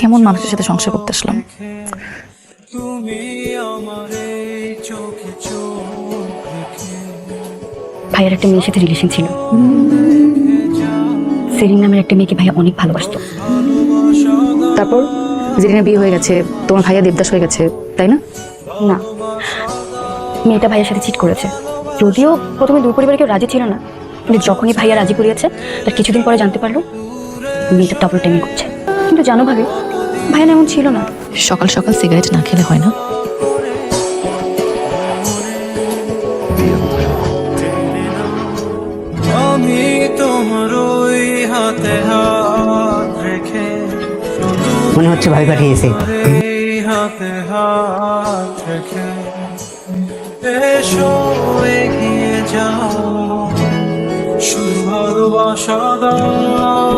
কেমন মানুষের সাথে সংসার করতে আসলাম। ভাইয়ার একটা মেয়ের সাথে রিলেশন ছিল। সেরিন নামের একটা মেয়েকে ভাইয়া অনেক ভালোবাসতো। তারপর জেরিনা বিয়ে হয়ে গেছে, তোমার ভাইয়া দেবদাস হয়ে গেছে, তাই না? না, মেয়েটা ভাইয়ার সাথে চিট করেছে। যদিও প্রথমে দুই পরিবারে কেউ রাজি ছিল না, কিন্তু যখনই ভাইয়া রাজি করিয়েছে তার কিছুদিন পরে জানতে পারলো মেয়েটা ডাবল টাইমিং করছে। কিন্তু জানো ভাবি, ভাইয়া না এমন ছিল না। সকাল সকাল সিগারেট না খেলে হয় না। আমি তোমার ওই হাতে হাত রেখে, মনে হচ্ছে ভাই পাঠিয়েছে। এই হাতে হাত রেখে এসো এগিয়ে যাও, শুধু ভালোবাসা দাও।